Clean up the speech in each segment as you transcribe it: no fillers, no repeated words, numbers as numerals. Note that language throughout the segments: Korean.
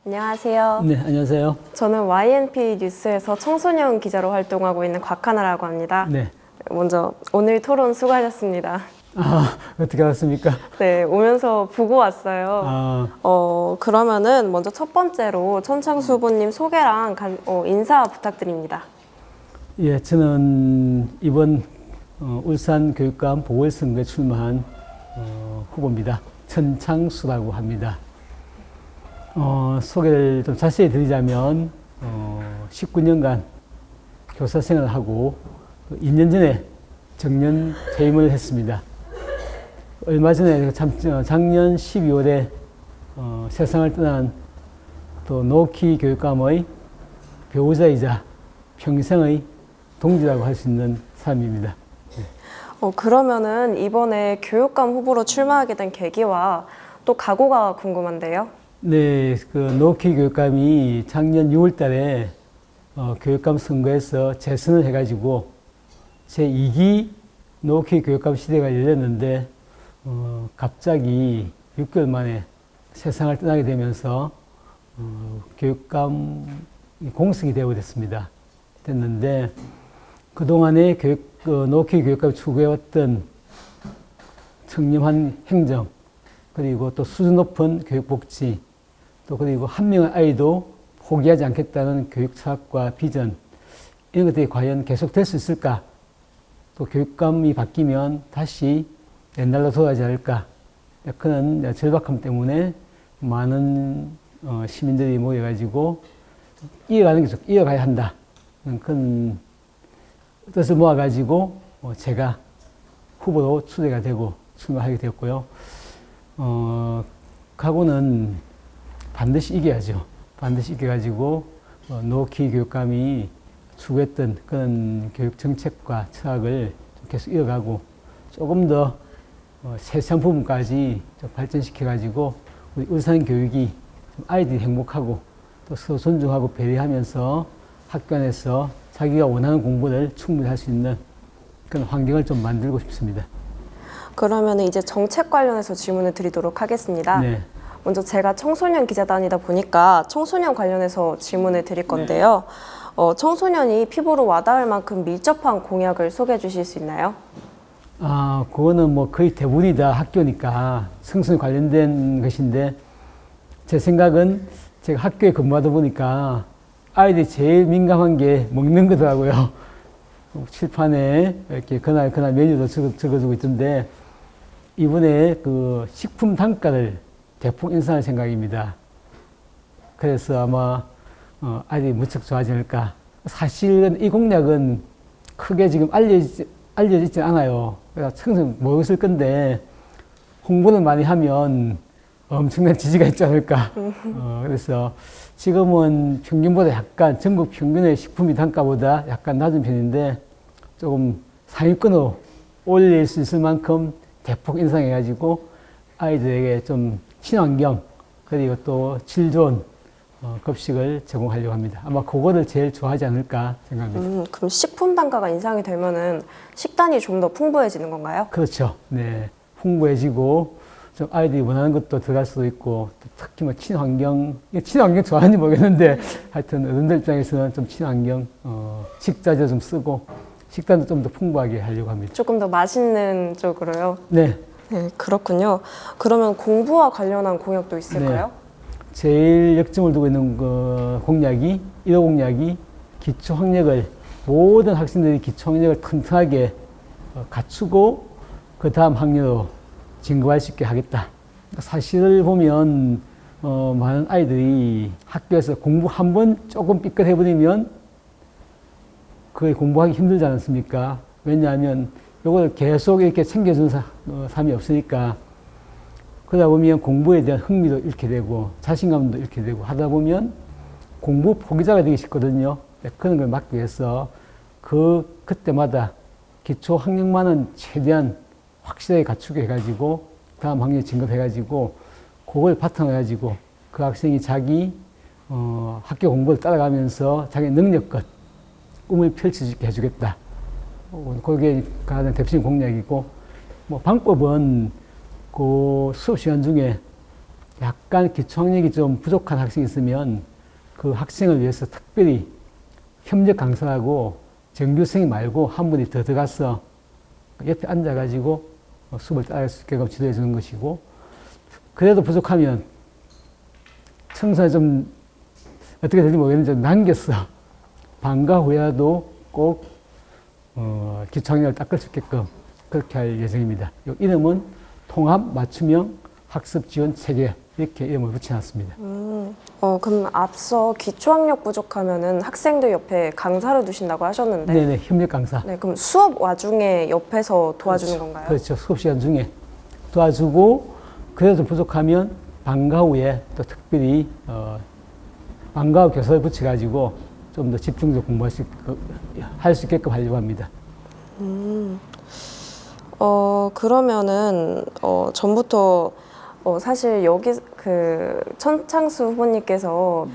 안녕하세요. 네, 안녕하세요. 저는 YNP 뉴스에서 청소년 기자로 활동하고 있는 곽하나라고 합니다. 네. 먼저 오늘 토론 수고하셨습니다. 어떻게 알았습니까? 네, 오면서 보고 왔어요. 그러면은 먼저 첫 번째로 천창수 후보님 소개랑 인사 부탁드립니다. 예, 저는 이번 울산 교육감 보궐선거에 출마한 후보입니다. 천창수라고 합니다. 소개를 좀 자세히 드리자면 19년간 교사 생활을 하고 2년 전에 정년 퇴임을 했습니다. 얼마 전에 작년 12월에 세상을 떠난 또 노키 교육감의 배우자이자 평생의 동지라고 할 수 있는 사람입니다. 그러면은 이번에 교육감 후보로 출마하게 된 계기와 또 각오가 궁금한데요. 네, 그 노키 교육감이 작년 6월 달에 교육감 선거에서 재선을 해가지고 제2기 노키 교육감 시대가 열렸는데 갑자기 6개월 만에 세상을 떠나게 되면서 교육감 공석이 되어버렸습니다. 됐는데 그동안에 노키 교육감이 추구해왔던 청렴한 행정, 그리고 또 수준 높은 교육복지, 또 그리고 한 명의 아이도 포기하지 않겠다는 교육 철학과 비전, 이런 것들이 과연 계속될 수 있을까? 또 교육감이 바뀌면 다시 옛날로 돌아가지 않을까? 그런 절박함 때문에 많은 시민들이 모여가지고 이어가는 게 이어가야 한다. 그런 뜻을 모아가지고 제가 후보로 추대가 되고 출마하게 되었고요. 각오는 반드시 이겨야죠. 반드시 이겨가지고 노키 교육감이 추구했던 그런 교육 정책과 철학을 계속 이어가고 조금 더 세세한 부분까지 좀 발전시켜가지고 우리 울산 교육이 아이들이 행복하고 또 서로 존중하고 배려하면서 학교 안에서 자기가 원하는 공부를 충분히 할 수 있는 그런 환경을 좀 만들고 싶습니다. 그러면 이제 정책 관련해서 질문을 드리도록 하겠습니다. 네. 먼저 제가 청소년 기자단이다 보니까 청소년 관련해서 질문을 드릴 건데요. 청소년이 피부로 와닿을 만큼 밀접한 공약을 소개해 주실 수 있나요? 그거는 뭐 거의 대부분이 다 학교니까 청소년 관련된 것인데 제 생각은 제가 학교에 근무하다 보니까 아이들이 제일 민감한 게 먹는 거더라고요. 칠판에 이렇게 그날 메뉴도 적어주고 있던데 이번에 그 식품 단가를 대폭 인상할 생각입니다. 그래서 아마 아이들이 무척 좋아하지 않을까. 사실은 이 공약은 크게 지금 알려지지 않아요. 그래서 청소년 모였을 건데 홍보를 많이 하면 엄청난 지지가 있지 않을까. 그래서 지금은 평균보다 약간 전국 평균의 식품비 단가보다 약간 낮은 편인데 조금 상위권으로 올릴 수 있을 만큼 대폭 인상해가지고 아이들에게 좀 친환경 그리고 또 질 좋은 급식을 제공하려고 합니다. 아마 그거를 제일 좋아하지 않을까 생각합니다. 그럼 식품 단가가 인상이 되면은 식단이 좀 더 풍부해지는 건가요? 그렇죠. 네, 풍부해지고 좀 아이들이 원하는 것도 들어갈 수도 있고 특히 뭐 친환경 좋아하는지 모르겠는데 하여튼 어른들 입장에서는 좀 친환경 식자재 좀 쓰고 식단도 좀 더 풍부하게 하려고 합니다. 조금 더 맛있는 쪽으로요? 네. 네, 그렇군요. 그러면 공부와 관련한 공약도 있을까요? 네. 제일 역점을 두고 있는 공약이 1호 공약이 기초학력을 모든 학생들이 기초학력을 튼튼하게 갖추고 그 다음 학년으로 진급할 수 있게 하겠다. 사실을 보면 많은 아이들이 학교에서 공부 한 번 조금 삐끗해버리면 그게 공부하기 힘들지 않습니까? 왜냐하면 이걸 계속 이렇게 챙겨주는 사람이 없으니까 그러다 보면 공부에 대한 흥미도 잃게 되고 자신감도 잃게 되고 하다 보면 공부 포기자가 되기 쉽거든요. 그런 걸 막기 위해서 그때마다 기초 학력만은 최대한 확실하게 갖추게 해가지고 다음 학년에 진급해가지고 그걸 바탕으로 해가지고 그 학생이 자기 학교 공부를 따라가면서 자기 능력껏 꿈을 펼치게 해주겠다. 그게 가장 대표적인 공약이고 뭐 방법은 그 수업 시간 중에 약간 기초학력이 좀 부족한 학생이 있으면 그 학생을 위해서 특별히 협력 강사하고 정규생이 말고 한 분이 더 들어가서 옆에 앉아가지고 수업을 따라할 수 있게끔 지도해 주는 것이고, 그래도 부족하면 청소에 좀 어떻게 될지 모르겠는데 좀 남겼어. 방과 후에도 꼭 기초학력을 닦을 수 있게끔 그렇게 할 예정입니다. 이 이름은 통합 맞춤형 학습 지원 체계, 이렇게 이름을 붙여놨습니다. 그럼 앞서 기초학력 부족하면은 학생들 옆에 강사를 두신다고 하셨는데, 네네, 협력 강사. 네, 그럼 수업 와중에 옆에서 도와주는 그렇죠. 건가요? 그렇죠. 수업 시간 중에 도와주고, 그래도 좀 부족하면 방과 후에 또 특별히 방과 후 교사를 붙여가지고 좀 더 집중적으로 할 수 있게끔 하려고 합니다. 그러면은 전부터 사실 여기 그 천창수 후보님께서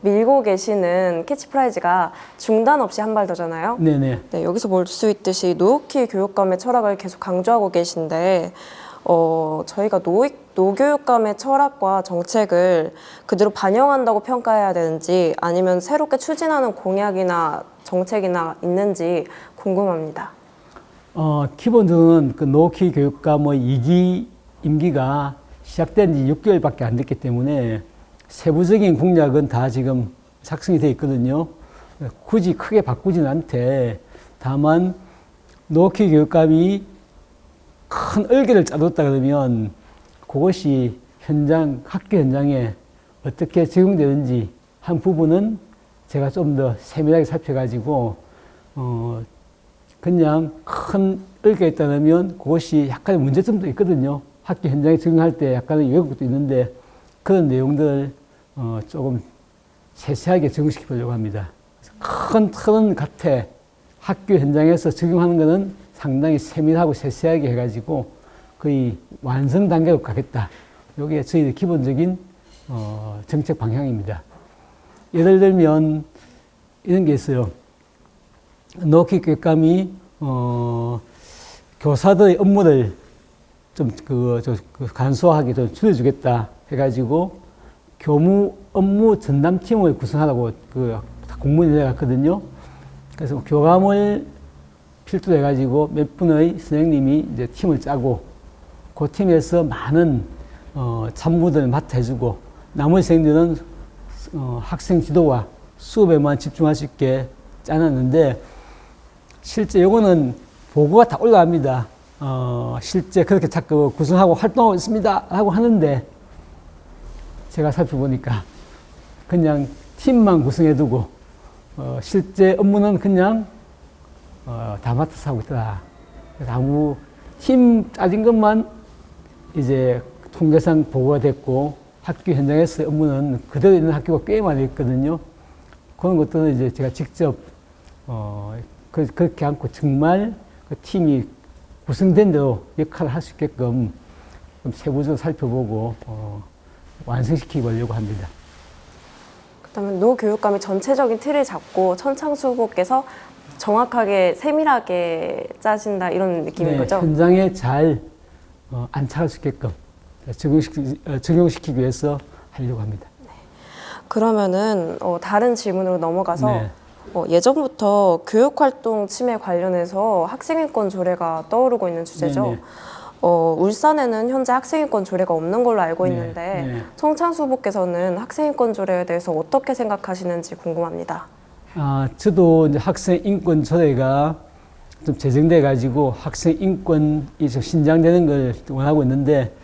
밀고 계시는 캐치프라이즈가 중단 없이 한 발 더잖아요. 네네. 네, 여기서 볼 수 있듯이 노후키 교육감의 철학을 계속 강조하고 계신데, 저희가 노교육감의 철학과 정책을 그대로 반영한다고 평가해야 되는지, 아니면 새롭게 추진하는 공약이나 정책이나 있는지 궁금합니다. 기본적으로는 그 노키 교육감의 2기 임기가 시작된 지 6개월밖에 안 됐기 때문에 세부적인 공약은 다 지금 작성이 되어 있거든요. 굳이 크게 바꾸지는 않되, 다만 노키 교육감이 큰 얼개를 짜뒀다 그러면 그것이 학교 현장에 어떻게 적용되는지 한 부분은 제가 좀 더 세밀하게 살펴가지고 그냥 큰 얼개가 있다 그러면 그것이 약간의 문제점도 있거든요. 학교 현장에 적용할 때 약간의 왜곡도 있는데, 그런 내용들을 조금 세세하게 적용시켜 보려고 합니다. 큰 틀은 같아. 학교 현장에서 적용하는 것은 상당히 세밀하고 세세하게 해가지고 거의 완성 단계로 가겠다. 이게 저희의 기본적인 정책 방향입니다. 예를 들면 이런 게 있어요. 노키 교육감이 교사들의 업무를 좀 간소하게 좀 줄여주겠다 해가지고 교무 업무 전담팀을 구성하라고 공문이 내려갔거든요. 그래서 교감을 필두로 해가지고 몇 분의 선생님이 이제 팀을 짜고, 그 팀에서 많은 참모들을 맡아 해주고, 나머지 선생님들은 학생 지도와 수업에만 집중할 수 있게 짜놨는데, 실제 요거는 보고가 다 올라갑니다. 실제 그렇게 자꾸 구성하고 활동하고 있습니다 하고 하는데, 제가 살펴보니까 그냥 팀만 구성해두고 실제 업무는 그냥 다 맡아서 하고 있더라. 그래서 아무 팀 짜진 것만 이제 통계상 보고가 됐고, 학교 현장에서의 업무는 그대로 있는 학교가 꽤 많이 있거든요. 그런 것들은 이제 제가 직접 그렇게 않고 정말 그 팀이 구성된 대로 역할을 할 수 있게끔 좀 세부적으로 살펴보고 완성시키고 하려고 합니다. 그다음에 노 교육감이 전체적인 틀을 잡고 천창수 후보께서 정확하게 세밀하게 짜신다, 이런 느낌인 네, 거죠? 현장에 잘 안착할 수 있게끔 적용시키기 위해서 하려고 합니다. 그러면은 다른 질문으로 넘어가서, 네. 예전부터 교육활동 침해 관련해서 학생인권 조례가 떠오르고 있는 주제죠. 네네. 울산에는 현재 학생인권 조례가 없는 걸로 알고 네, 있는데, 네. 천창수 후보께서는 학생인권 조례에 대해서 어떻게 생각하시는지 궁금합니다. 저도 이제 학생 인권 조례가 좀 제정돼 가지고 학생 인권이 좀 신장되는 걸 원하고 있는데,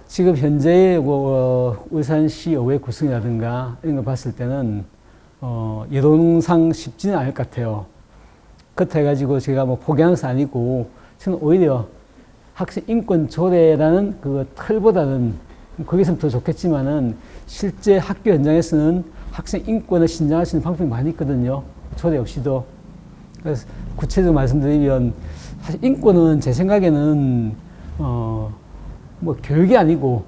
지금 현재의 울산시 의회 구성이라든가 이런 거 봤을 때는 여론상 쉽지는 않을 것 같아요. 그렇다 해가지고 제가 뭐 포기하는 것은 아니고, 저는 오히려 학생 인권 조례라는 그 틀보다는 그게 있으면 더 좋겠지만은, 실제 학교 현장에서는 학생 인권을 신장할 수 있는 방법이 많이 있거든요. 조례 없이도. 그래서 구체적으로 말씀드리면, 사실 인권은 제 생각에는 뭐 교육이 아니고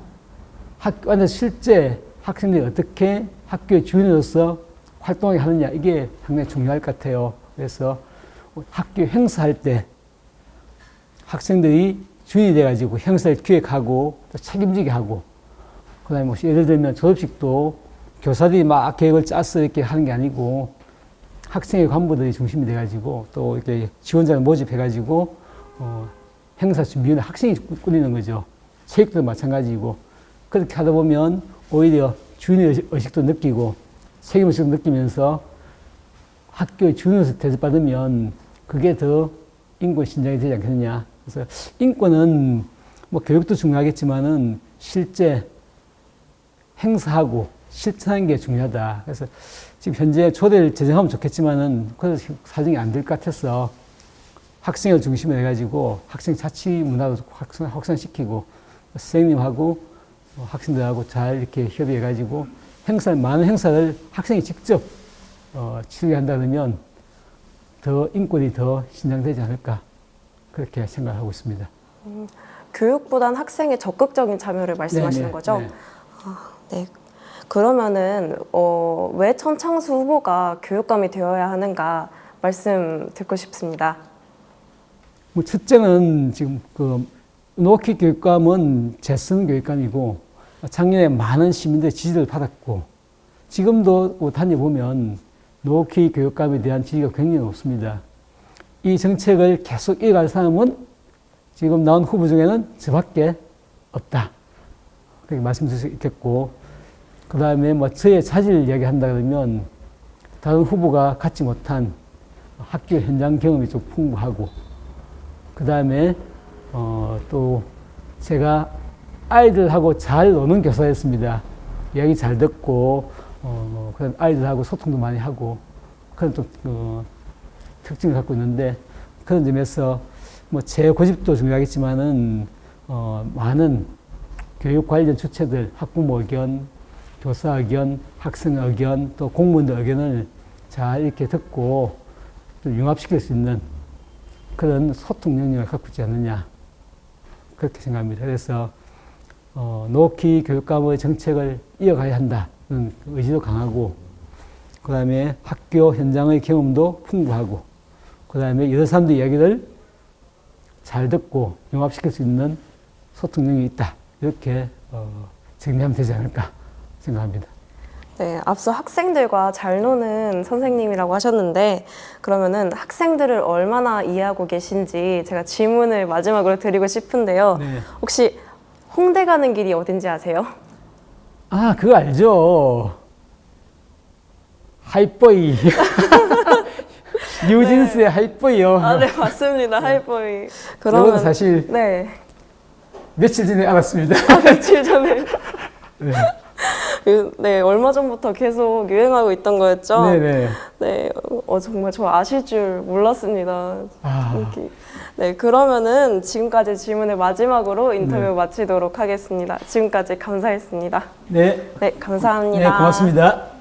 학교 안에서 실제 학생들이 어떻게 학교의 주인으로서 활동하게 하느냐, 이게 상당히 중요할 것 같아요. 그래서 학교 행사할 때 학생들이 주인이 돼가지고 행사를 기획하고 또 책임지게 하고, 그다음에 뭐 예를 들면 졸업식도 교사들이 막 계획을 짜서 이렇게 하는 게 아니고 학생의 간부들이 중심이 돼가지고 또 이렇게 지원자를 모집해가지고 행사 준비는 학생이 꾸리는 거죠. 체육도 마찬가지고 그렇게 하다 보면 오히려 주인의 의식도 느끼고 책임의식도 느끼면서 학교의 주인으로서 대접받으면 그게 더 인권 신장이 되지 않겠느냐. 그래서 인권은 뭐 교육도 중요하겠지만은 실제 행사하고 실천하는 게 중요하다. 그래서 지금 현재 초대를 제정하면 좋겠지만은 그래서 사정이 안 될 것 같아서 학생을 중심으로 해가지고 학생 자치 문화도 확산시키고 선생님하고 학생들하고 잘 이렇게 협의해가지고 많은 행사를 학생이 직접 치르게 한다면 더 인권이 더 신장되지 않을까 그렇게 생각하고 있습니다. 교육보단 학생의 적극적인 참여를 말씀하시는 네, 거죠? 네. 네. 그러면은 왜 천창수 후보가 교육감이 되어야 하는가 말씀 듣고 싶습니다. 뭐 첫째는 지금 그 노키 교육감은 재선 교육감이고 작년에 많은 시민들의 지지를 받았고 지금도 다녀보면 노키 교육감에 대한 지지가 굉장히 높습니다. 이 정책을 계속 이어갈 사람은 지금 나온 후보 중에는 저밖에 없다. 그렇게 말씀드릴 수 있겠고 그 다음에 뭐 저의 자질을 이야기한다 그러면 다른 후보가 갖지 못한 학교 현장 경험이 좀 풍부하고 그 다음에 또 제가 아이들하고 잘 노는 교사였습니다. 이야기 잘 듣고 그런 아이들하고 소통도 많이 하고 그런 또 특징을 갖고 있는데 그런 점에서 뭐 제 고집도 중요하겠지만은 많은 교육 관련 주체들 학부모 의견, 교사 의견, 학생 의견, 또 공무원들 의견을 잘 이렇게 듣고 또 융합시킬 수 있는 그런 소통 능력을 갖고 있지 않느냐 그렇게 생각합니다. 그래서 노키 교육감의 정책을 이어가야 한다는 의지도 강하고 그 다음에 학교 현장의 경험도 풍부하고 그 다음에 여러 사람들의 이야기를 잘 듣고 융합시킬 수 있는 소통 능력이 있다. 이렇게 정리하면 되지 않을까 생각합니다. 네, 앞서 학생들과 잘 노는 선생님이라고 하셨는데 그러면은 학생들을 얼마나 이해하고 계신지 제가 질문을 마지막으로 드리고 싶은데요. 네. 혹시 홍대 가는 길이 어딘지 아세요? 아, 그거 알죠. 하이보이. 뉴진스의 하이보이요. 아, 네, 맞습니다. 하이보이. 그러면 사실 네. 며칠 전에 알았습니다. 며칠 전에. 네. 네, 얼마 전부터 계속 유행하고 있던 거였죠? 네네. 네, 정말 저 아실 줄 몰랐습니다. 아. 이렇게. 네, 그러면은 지금까지 질문을 마지막으로 인터뷰 네. 마치도록 하겠습니다. 지금까지 감사했습니다. 네. 네, 감사합니다. 네, 고맙습니다.